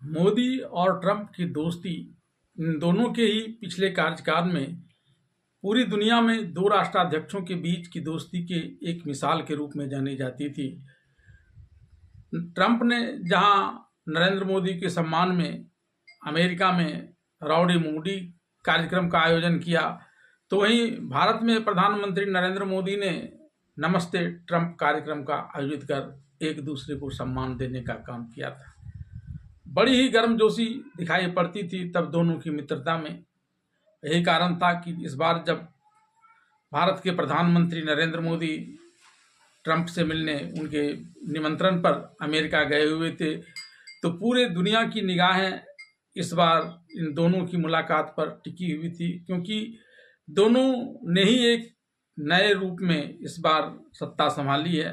मोदी और ट्रंप की दोस्ती, इन दोनों के ही पिछले कार्यकाल में पूरी दुनिया में दो राष्ट्राध्यक्षों के बीच की दोस्ती के एक मिसाल के रूप में जानी जाती थी। ट्रंप ने जहां नरेंद्र मोदी के सम्मान में अमेरिका में राउडी मोदी कार्यक्रम का आयोजन किया, तो वहीं भारत में प्रधानमंत्री नरेंद्र मोदी ने नमस्ते ट्रंप कार्यक्रम का आयोजित कर एक दूसरे को सम्मान देने का काम किया था। बड़ी ही गर्मजोशी दिखाई पड़ती थी तब दोनों की मित्रता में। यही कारण था कि इस बार जब भारत के प्रधानमंत्री नरेंद्र मोदी ट्रंप से मिलने उनके निमंत्रण पर अमेरिका गए हुए थे, तो पूरे दुनिया की निगाहें इस बार इन दोनों की मुलाकात पर टिकी हुई थी, क्योंकि दोनों ने ही एक नए रूप में इस बार सत्ता संभाली है।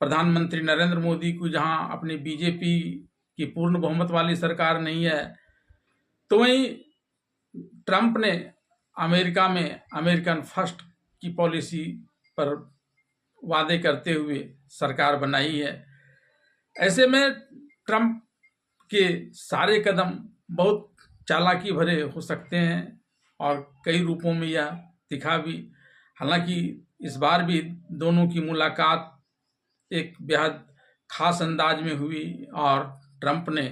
प्रधानमंत्री नरेंद्र मोदी को जहां अपनी बीजेपी की पूर्ण बहुमत वाली सरकार नहीं है, तो वहीं ट्रंप ने अमेरिका में अमेरिकन फर्स्ट की पॉलिसी पर वादे करते हुए सरकार बनाई है। ऐसे में ट्रंप के सारे कदम बहुत चालाकी भरे हो सकते हैं और कई रूपों में यह दिखा भी। हालांकि इस बार भी दोनों की मुलाकात एक बेहद खास अंदाज में हुई और ट्रंप ने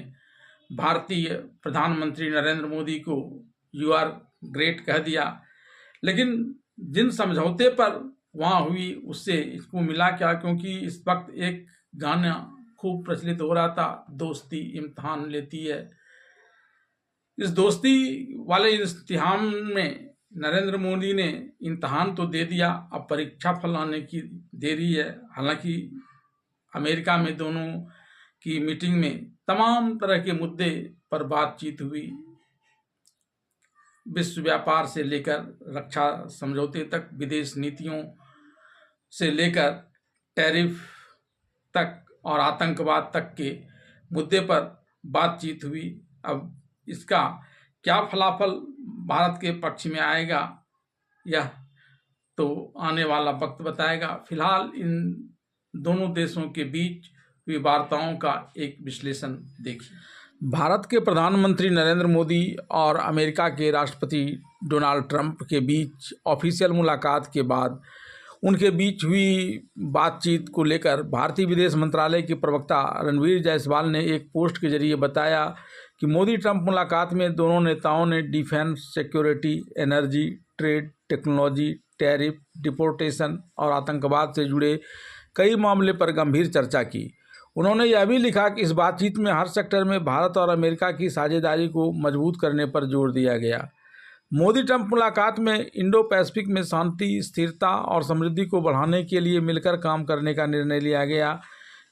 भारतीय प्रधानमंत्री नरेंद्र मोदी को यू आर ग्रेट कह दिया। लेकिन जिन समझौते पर वहाँ हुई उससे इसको मिला क्या, क्योंकि इस वक्त एक गाना खूब प्रचलित हो रहा था, दोस्ती इम्तिहान लेती है। इस दोस्ती वाले इम्तिहान में नरेंद्र मोदी ने इम्तिहान तो दे दिया, अब परीक्षा फल आने की देरी है। हालांकि अमेरिका में दोनों की मीटिंग में तमाम तरह के मुद्दे पर बातचीत हुई, विश्व व्यापार से लेकर रक्षा समझौते तक, विदेश नीतियों से लेकर टैरिफ तक और आतंकवाद तक के मुद्दे पर बातचीत हुई। अब इसका क्या फलाफल भारत के पक्ष में आएगा, यह तो आने वाला वक्त बताएगा। फिलहाल इन दोनों देशों के बीच हुई वार्ताओं का एक विश्लेषण देखिए। भारत के प्रधानमंत्री नरेंद्र मोदी और अमेरिका के राष्ट्रपति डोनाल्ड ट्रंप के बीच ऑफिशियल मुलाकात के बाद उनके बीच हुई बातचीत को लेकर भारतीय विदेश मंत्रालय के प्रवक्ता रणवीर जायसवाल ने एक पोस्ट के जरिए बताया कि मोदी ट्रंप मुलाकात में दोनों नेताओं ने defence, security, energy, trade, technology, tariff, deportation और आतंकवाद से जुड़े कई मामले पर गंभीर चर्चा की। उन्होंने यह भी लिखा कि इस बातचीत में हर सेक्टर में भारत और अमेरिका की साझेदारी को मजबूत करने पर जोर दिया गया। मोदी ट्रंप मुलाकात में इंडो पैसिफिक में शांति, स्थिरता और समृद्धि को बढ़ाने के लिए मिलकर काम करने का निर्णय लिया गया।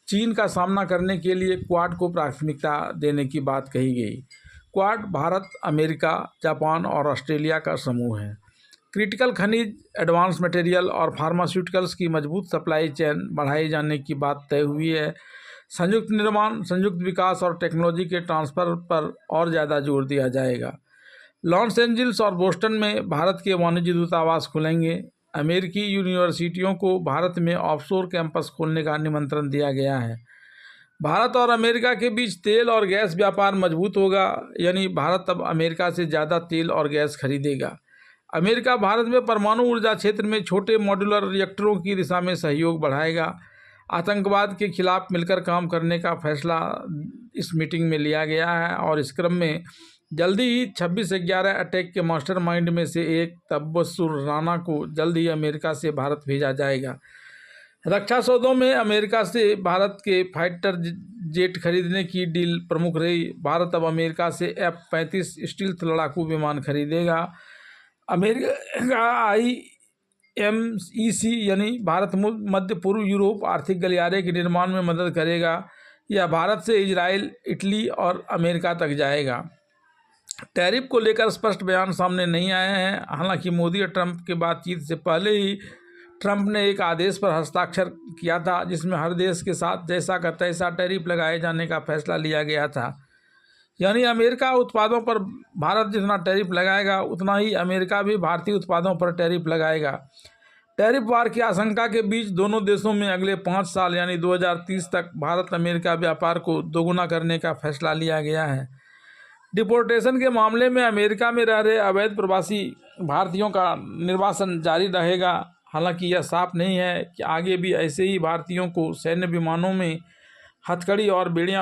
चीन का सामना करने के लिए क्वाड को प्राथमिकता देने की बात कही गई। क्वाड भारत, अमेरिका, जापान और ऑस्ट्रेलिया का समूह है। क्रिटिकल खनिज, एडवांस मटेरियल और फार्मास्यूटिकल्स की मजबूत सप्लाई चेन बढ़ाए जाने की बात तय हुई है। संयुक्त निर्माण, संयुक्त विकास और टेक्नोलॉजी के ट्रांसफ़र पर और ज़्यादा जोर दिया जाएगा। लॉस एंजल्स और बोस्टन में भारत के वाणिज्य दूतावास खुलेंगे। अमेरिकी यूनिवर्सिटियों को भारत में ऑफशोर कैंपस खोलने का निमंत्रण दिया गया है। भारत और अमेरिका के बीच तेल और गैस व्यापार मजबूत होगा, यानी भारत अब अमेरिका से ज़्यादा तेल और गैस खरीदेगा। अमेरिका भारत में परमाणु ऊर्जा क्षेत्र में छोटे मॉड्यूलर रिएक्टरों की दिशा में सहयोग बढ़ाएगा। आतंकवाद के खिलाफ मिलकर काम करने का फैसला इस मीटिंग में लिया गया है और इस क्रम में जल्दी ही 26/11 अटैक के मास्टरमाइंड में से एक तब्बसुर राना को जल्द ही अमेरिका से भारत भेजा जाएगा। रक्षा सौदों में अमेरिका से भारत के फाइटर जेट खरीदने की डील प्रमुख रही। भारत अब अमेरिका से F-35 स्टील्थ लड़ाकू विमान खरीदेगा। अमेरिका IMEC यानी भारत मध्य पूर्व यूरोप आर्थिक गलियारे के निर्माण में मदद करेगा। यह भारत से इजराइल, इटली और अमेरिका तक जाएगा। टैरिफ को लेकर स्पष्ट बयान सामने नहीं आए हैं। हालांकि मोदी और ट्रंप के बातचीत से पहले ही ट्रंप ने एक आदेश पर हस्ताक्षर किया था, जिसमें हर देश के साथ जैसा का तैसा टैरिफ लगाए जाने का फैसला लिया गया था। यानी अमेरिका उत्पादों पर भारत जितना टैरिफ लगाएगा उतना ही अमेरिका भी भारतीय उत्पादों पर टैरिफ लगाएगा। टैरिफ वार की आशंका के बीच दोनों देशों में अगले 5 साल यानी 2030 तक भारत अमेरिका व्यापार को दोगुना करने का फैसला लिया गया है। डिपोर्टेशन के मामले में अमेरिका में रह रहे अवैध प्रवासी भारतीयों का निर्वासन जारी रहेगा। हालांकि यह साफ नहीं है कि आगे भी ऐसे ही भारतीयों को सैन्य विमानों में हथकड़ी और बेड़ियां